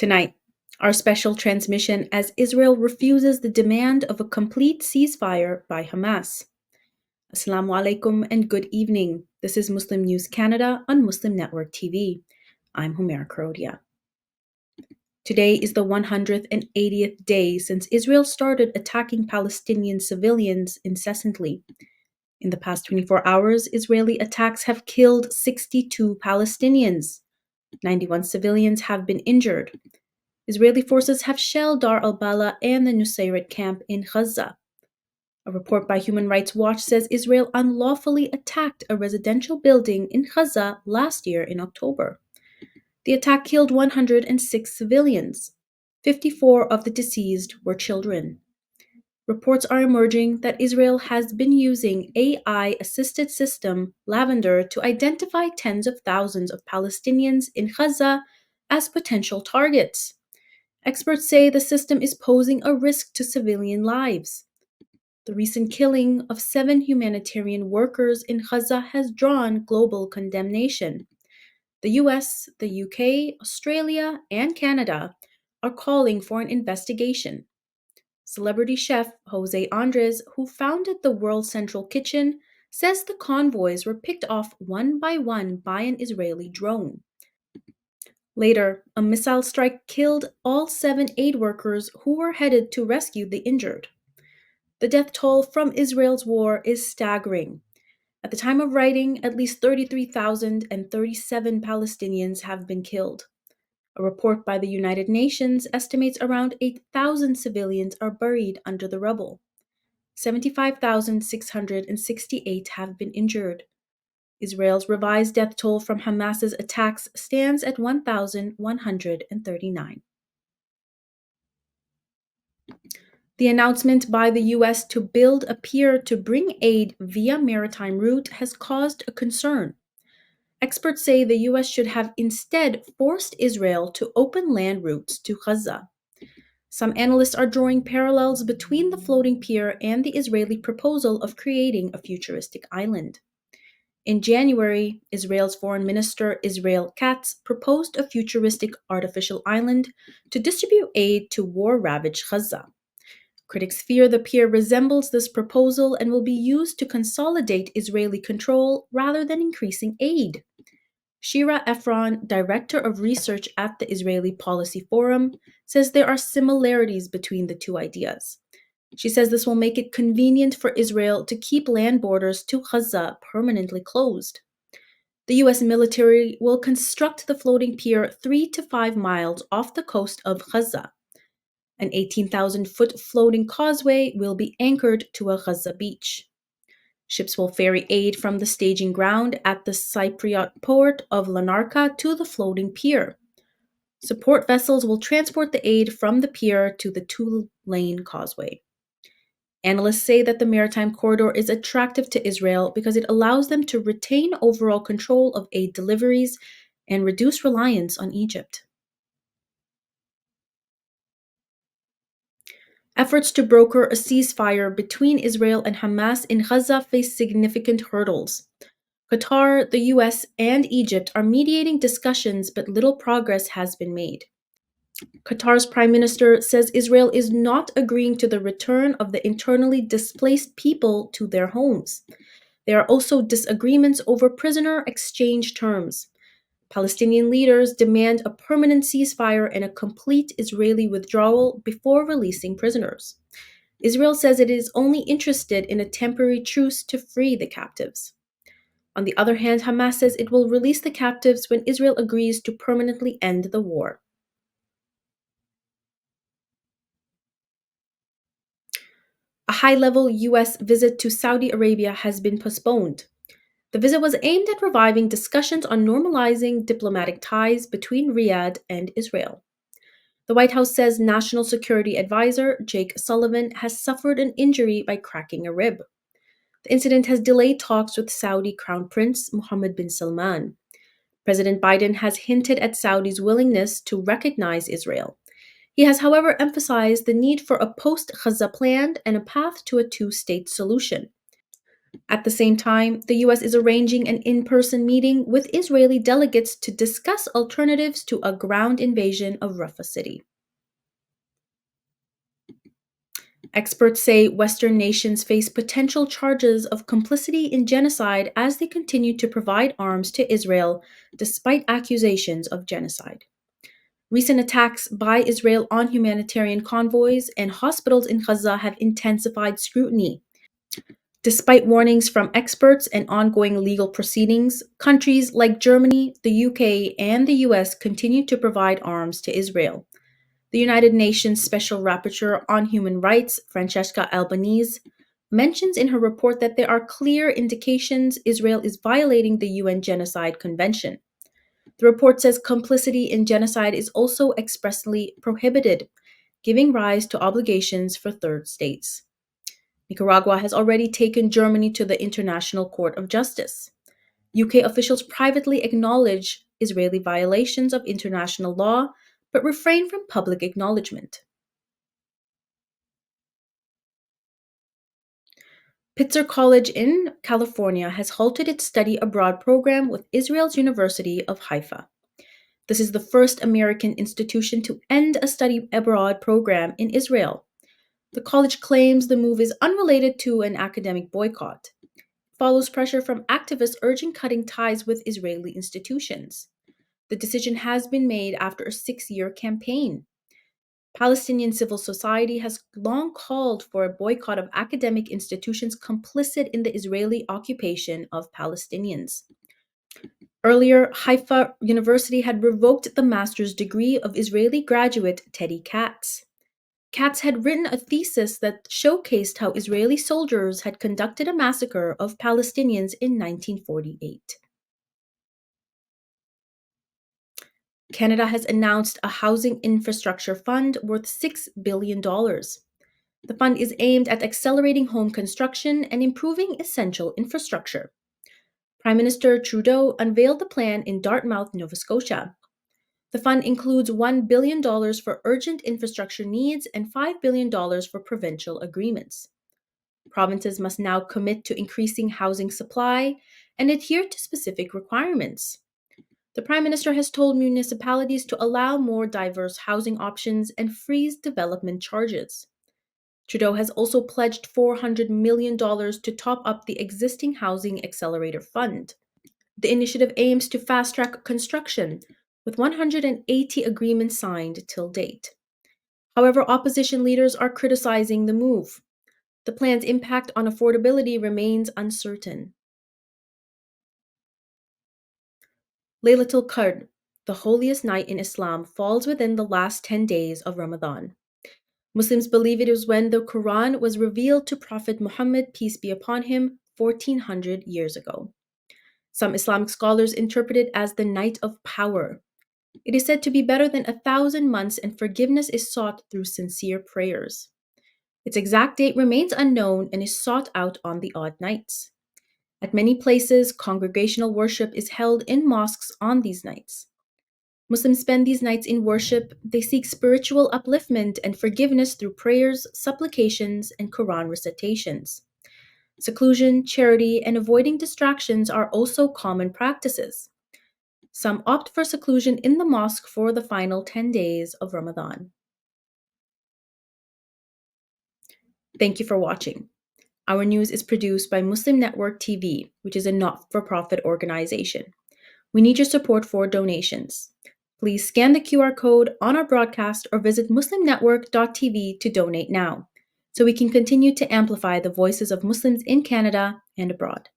Tonight, our special transmission as Israel refuses the demand of a complete ceasefire by Hamas. Assalamu alaikum and good evening. This is Muslim News Canada on Muslim Network TV. I'm Humaira Kurodia. Today is the 180th day since Israel started attacking Palestinian civilians incessantly. In the past 24 hours, Israeli attacks have killed 62 Palestinians. 91 civilians have been injured. Israeli forces have shelled Dar al-Bala and the Nusayrat camp in Gaza. A report by Human Rights Watch says Israel unlawfully attacked a residential building in Gaza last year in October. The attack killed 106 civilians. 54 of the deceased were children. Reports are emerging that Israel has been using AI-assisted system Lavender to identify tens of thousands of Palestinians in Gaza as potential targets. Experts say the system is posing a risk to civilian lives. The recent killing of 7 humanitarian workers in Gaza has drawn global condemnation. The US, the UK, Australia, and Canada are calling for an investigation. Celebrity chef Jose Andres, who founded the World Central Kitchen, says the convoys were picked off one by one by an Israeli drone. Later, a missile strike killed all 7 aid workers who were headed to rescue the injured. The death toll from Israel's war is staggering. At the time of writing, at least 33,037 Palestinians have been killed. A report by the United Nations estimates around 8,000 civilians are buried under the rubble. 75,668 have been injured. Israel's revised death toll from Hamas's attacks stands at 1,139. The announcement by the US to build a pier to bring aid via maritime route has caused a concern. Experts say the US should have instead forced Israel to open land routes to Gaza. Some analysts are drawing parallels between the floating pier and the Israeli proposal of creating a futuristic island. In January, Israel's Foreign Minister Israel Katz proposed a futuristic artificial island to distribute aid to war-ravaged Gaza. Critics fear the pier resembles this proposal and will be used to consolidate Israeli control rather than increasing aid. Shira Efron, director of research at the Israeli Policy Forum, says there are similarities between the two ideas. She says this will make it convenient for Israel to keep land borders to Gaza permanently closed. The US military will construct the floating pier 3 to 5 miles off the coast of Gaza. An 18,000-foot floating causeway will be anchored to a Gaza beach. Ships will ferry aid from the staging ground at the Cypriot port of Larnaca to the floating pier. Support vessels will transport the aid from the pier to the 2-lane causeway. Analysts say that the maritime corridor is attractive to Israel because it allows them to retain overall control of aid deliveries and reduce reliance on Egypt. Efforts to broker a ceasefire between Israel and Hamas in Gaza face significant hurdles. Qatar, the US, and Egypt are mediating discussions, but little progress has been made. Qatar's prime minister says Israel is not agreeing to the return of the internally displaced people to their homes. There are also disagreements over prisoner exchange terms. Palestinian leaders demand a permanent ceasefire and a complete Israeli withdrawal before releasing prisoners. Israel says it is only interested in a temporary truce to free the captives. On the other hand, Hamas says it will release the captives when Israel agrees to permanently end the war. A high-level US visit to Saudi Arabia has been postponed. The visit was aimed at reviving discussions on normalizing diplomatic ties between Riyadh and Israel. The White House says National Security Advisor Jake Sullivan has suffered an injury by cracking a rib. The incident has delayed talks with Saudi Crown Prince Mohammed bin Salman. President Biden has hinted at Saudi's willingness to recognize Israel. He has, however, emphasized the need for a post-Gaza plan and a path to a two-state solution. At the same time, the US is arranging an in person meeting with Israeli delegates to discuss alternatives to a ground invasion of Rafah city. Experts say Western nations face potential charges of complicity in genocide as they continue to provide arms to Israel despite accusations of genocide. Recent attacks by Israel on humanitarian convoys and hospitals in Gaza have intensified scrutiny. Despite warnings from experts and ongoing legal proceedings, countries like Germany, the UK, and the US continue to provide arms to Israel. The United Nations Special Rapporteur on Human Rights, Francesca Albanese, mentions in her report that there are clear indications Israel is violating the UN Genocide Convention. The report says complicity in genocide is also expressly prohibited, giving rise to obligations for third states. Nicaragua has already taken Germany to the International Court of Justice. UK officials privately acknowledge Israeli violations of international law, but refrain from public acknowledgement. Pitzer College in California has halted its study abroad program with Israel's University of Haifa. This is the first American institution to end a study abroad program in Israel. The college claims the move is unrelated to an academic boycott. It follows pressure from activists urging cutting ties with Israeli institutions. The decision has been made after a 6-year campaign. Palestinian civil society has long called for a boycott of academic institutions complicit in the Israeli occupation of Palestinians. Earlier, Haifa University had revoked the master's degree of Israeli graduate Teddy Katz. Katz had written a thesis that showcased how Israeli soldiers had conducted a massacre of Palestinians in 1948. Canada has announced a housing infrastructure fund worth $6 billion. The fund is aimed at accelerating home construction and improving essential infrastructure. Prime Minister Trudeau unveiled the plan in Dartmouth, Nova Scotia. The fund includes $1 billion for urgent infrastructure needs and $5 billion for provincial agreements. Provinces must now commit to increasing housing supply and adhere to specific requirements. The Prime Minister has told municipalities to allow more diverse housing options and freeze development charges. Trudeau has also pledged $400 million to top up the existing Housing Accelerator Fund. The initiative aims to fast-track construction, with 180 agreements signed till date. However, opposition leaders are criticizing the move. The plan's impact on affordability remains uncertain. Laylat al-Qadr, the holiest night in Islam, falls within the last 10 days of Ramadan. Muslims believe it is when the Quran was revealed to Prophet Muhammad, peace be upon him, 1400 years ago. Some Islamic scholars interpret it as the night of power. It is said to be better than 1,000 months, and forgiveness is sought through sincere prayers. Its exact date remains unknown and is sought out on the odd nights. At many places, congregational worship is held in mosques on these nights. Muslims spend these nights in worship. They seek spiritual upliftment and forgiveness through prayers, supplications, and Quran recitations. Seclusion, charity, and avoiding distractions are also common practices. Some opt for seclusion in the mosque for the final 10 days of Ramadan. Thank you for watching. Our news is produced by Muslim Network TV, which is a not-for-profit organization. We need your support for donations. Please scan the QR code on our broadcast or visit muslimnetwork.tv to donate now, so we can continue to amplify the voices of Muslims in Canada and abroad.